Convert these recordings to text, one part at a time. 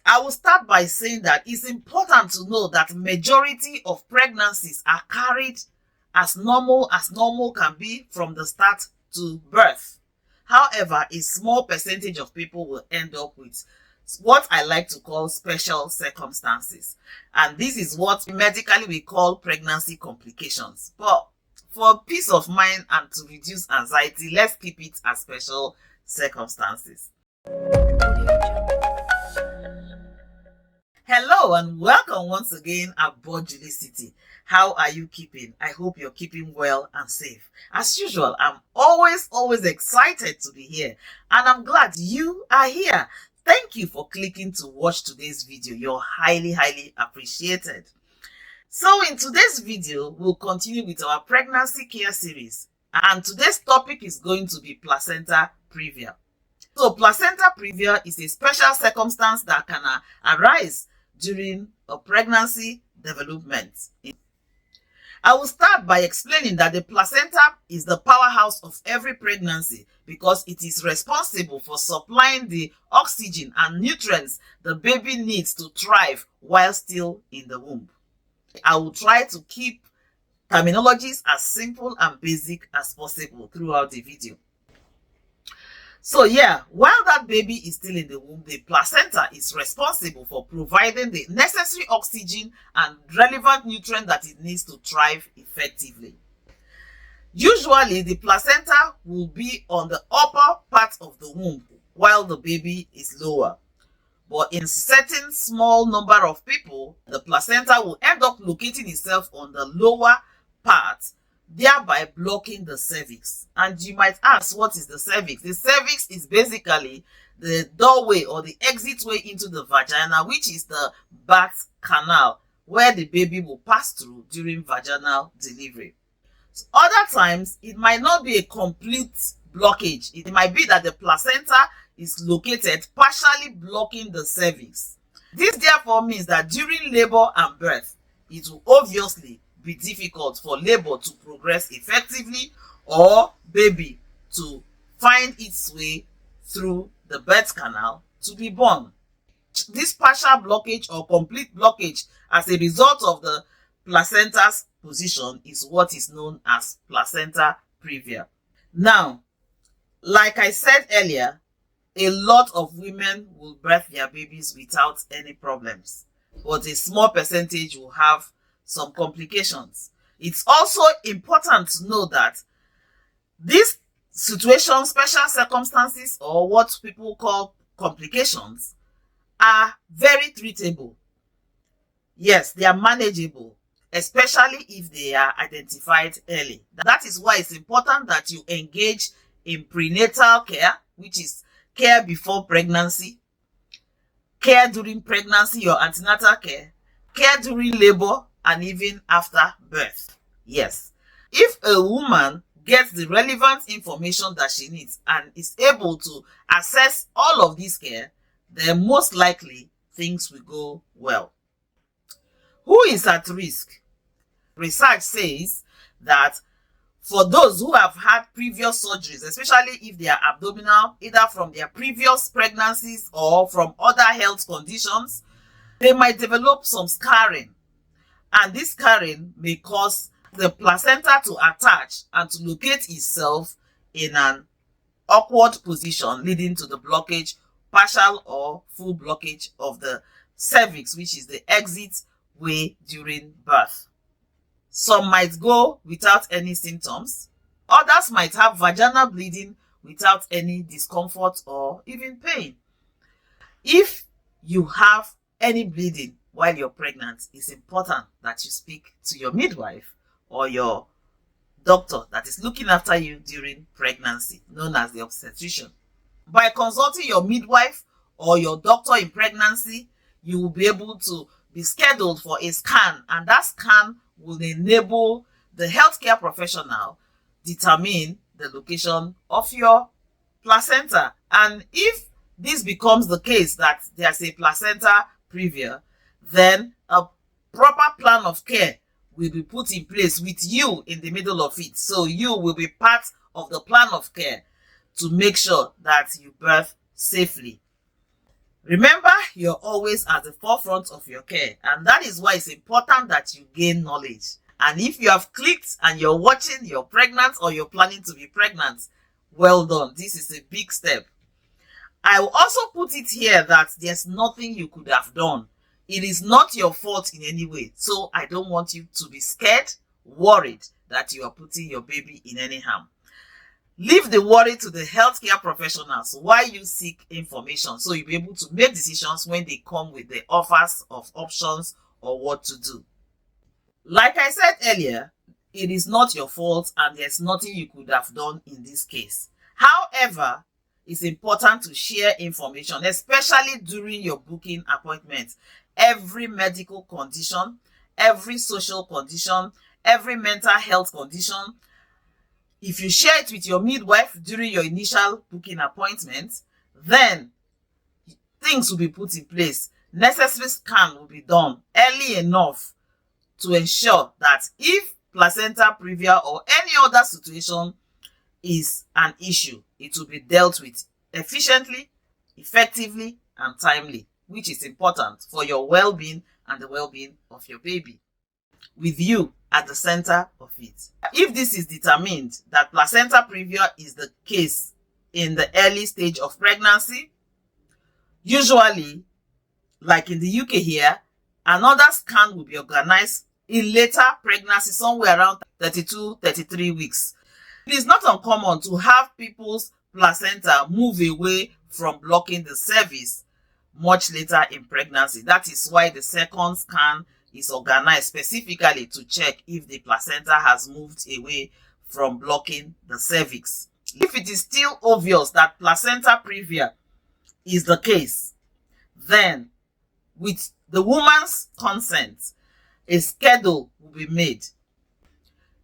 I will start by saying that it's important to know that majority of pregnancies are carried as normal can be from the start to birth. However, a small percentage of people will end up with what I like to call special circumstances. And this is what medically we call pregnancy complications. But for peace of mind and to reduce anxiety, let's keep it as special circumstances. Hello and welcome once again aboard JulieCity. How are you keeping? I hope you're keeping well and safe. As usual, I'm always excited to be here, and I'm glad you are here. Thank you for clicking to watch today's video. You're highly appreciated. So in today's video, we'll continue with our pregnancy care series, and today's topic is going to be placenta previa. So placenta previa is a special circumstance that can arise during a pregnancy development. I will start by explaining that the placenta is the powerhouse of every pregnancy because it is responsible for supplying the oxygen and nutrients the baby needs to thrive while still in the womb. I will try to keep terminologies as simple and basic as possible throughout the video. So yeah, while that baby is still in the womb, the placenta is responsible for providing the necessary oxygen and relevant nutrient that it needs to thrive effectively. Usually, the placenta will be on the upper part of the womb while the baby is lower. But in certain small number of people, the placenta will end up locating itself on the lower part, thereby blocking the cervix. And you might ask, what is the cervix? The cervix is basically the doorway or the exit way into the vagina, which is the birth canal where the baby will pass through during vaginal delivery. So other times, it might not be a complete blockage. It might be that the placenta is located partially blocking the cervix. This therefore means that during labor and birth, it will obviously be difficult for labor to progress effectively or baby to find its way through the birth canal to be born. This partial blockage or complete blockage as a result of the placenta's position is what is known as placenta previa. Now, like I said earlier, a lot of women will birth their babies without any problems, but a small percentage will have some complications. It's also important to know that these situations, special circumstances, or what people call complications, are very treatable. Yes, they are manageable, especially if they are identified early. That is why it's important that you engage in prenatal care, which is care before pregnancy, care during pregnancy or antenatal care, care during labor, and even after birth. Yes, if a woman gets the relevant information that she needs and is able to access all of this care, then most likely things will go well. Who is at risk? Research says that for those who have had previous surgeries, especially if they are abdominal, either from their previous pregnancies or from other health conditions, they might develop some scarring. And this scarring may cause the placenta to attach and to locate itself in an awkward position, leading to the blockage, partial or full blockage of the cervix, which is the exit way during birth. Some might go without any symptoms. Others might have vaginal bleeding without any discomfort or even pain. If you have any bleeding while you're pregnant, it's important that you speak to your midwife or your doctor that is looking after you during pregnancy, known as the obstetrician. By consulting your midwife or your doctor in pregnancy, you will be able to be scheduled for a scan, and that scan will enable the healthcare professional determine the location of your placenta. And if this becomes the case that there's a placenta previa, then a proper plan of care will be put in place with you in the middle of it. So you will be part of the plan of care to make sure that you birth safely. Remember, you're always at the forefront of your care, and that is why it's important that you gain knowledge. And if you have clicked and you're watching, you're pregnant or you're planning to be pregnant, well done. This is a big step. I will also put it here that there's nothing you could have done. It is not your fault in any way. So I don't want you to be scared, worried that you are putting your baby in any harm. Leave the worry to the healthcare professionals while you seek information, so you'll be able to make decisions when they come with the offers of options or what to do. Like I said earlier, it is not your fault and there's nothing you could have done in this case. However, it's important to share information, especially during your booking appointment. Every medical condition, every social condition, every mental health condition, if you share it with your midwife during your initial booking appointment, then things will be put in place. Necessary scan will be done early enough to ensure that if placenta previa or any other situation is an issue, it will be dealt with efficiently, effectively, and timely, which is important for your well-being and the well-being of your baby, with you at the center of it. If this is determined that placenta previa is the case in the early stage of pregnancy, usually, like in the UK here, another scan will be organized in later pregnancy, somewhere around 32-33 weeks. It is not uncommon to have people's placenta move away from blocking the cervix much later in pregnancy. That is why the second scan is organized specifically to check if the placenta has moved away from blocking the cervix. If it is still obvious that placenta previa is the case, then with the woman's consent, a schedule will be made.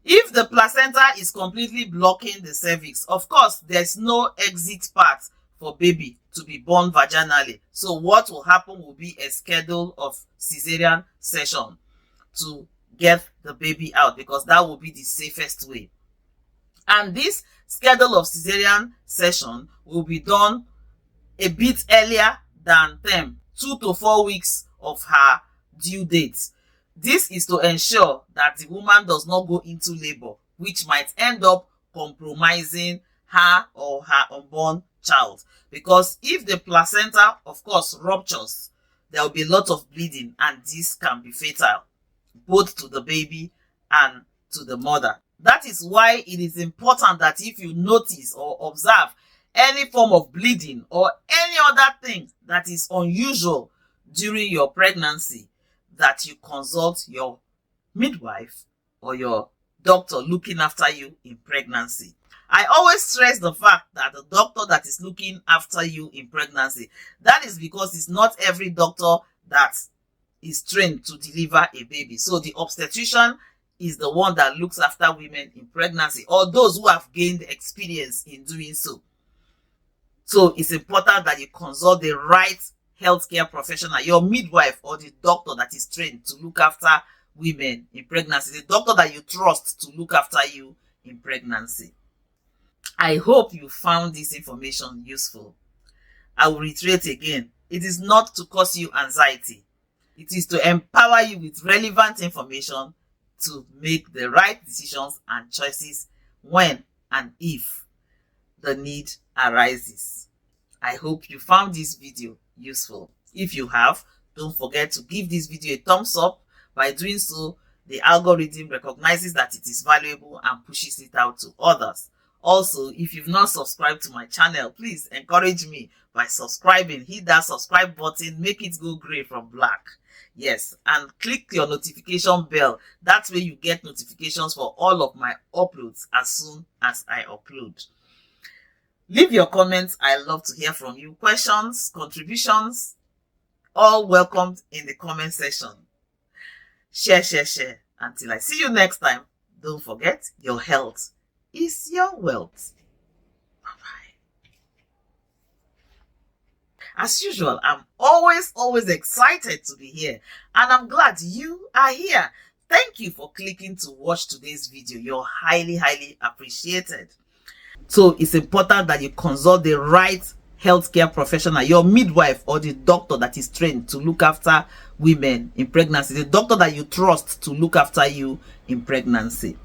If the placenta is completely blocking the cervix, of course, there's no exit path for baby to be born vaginally. So what will happen will be a schedule of cesarean session to get the baby out, because that will be the safest way. And this schedule of cesarean session will be done a bit earlier than 2 to 4 weeks of her due date. This is to ensure that the woman does not go into labor, which might end up compromising her or her unborn child. Because if the placenta, of course, ruptures, there will be a lot of bleeding, and this can be fatal, both to the baby and to the mother. That is why it is important that if you notice or observe any form of bleeding or any other thing that is unusual during your pregnancy, that you consult your midwife or your doctor looking after you in pregnancy. I always stress the fact that the doctor that is looking after you in pregnancy, that is because it's not every doctor that is trained to deliver a baby. So the obstetrician is the one that looks after women in pregnancy, or those who have gained experience in doing so. So it's important that you consult the right healthcare professional, your midwife or the doctor that is trained to look after women in pregnancy, the doctor that you trust to look after you in pregnancy. I hope you found this information useful. I will reiterate again, it is not to cause you anxiety. It is to empower you with relevant information to make the right decisions and choices when and if the need arises. I hope you found this video useful. If you have, don't forget to give this video a thumbs up. By doing so, the algorithm recognizes that it is valuable and pushes it out to others. Also, if you've not subscribed to my channel, please encourage me by subscribing. Hit that subscribe button, make it go gray from black. Yes, and click your notification bell. That way you get notifications for all of my uploads as soon as I upload. Leave your comments. I love to hear from you. Questions, contributions, all welcomed in the comment section. Share. Until I see you next time, don't forget, your health is your wealth. Bye-bye. As usual, I'm always excited to be here, and I'm glad you are here. Thank you for clicking to watch today's video. You're highly appreciated. So it's important that you consult the right healthcare professional, your midwife, or the doctor that is trained to look after women in pregnancy, the doctor that you trust to look after you in pregnancy.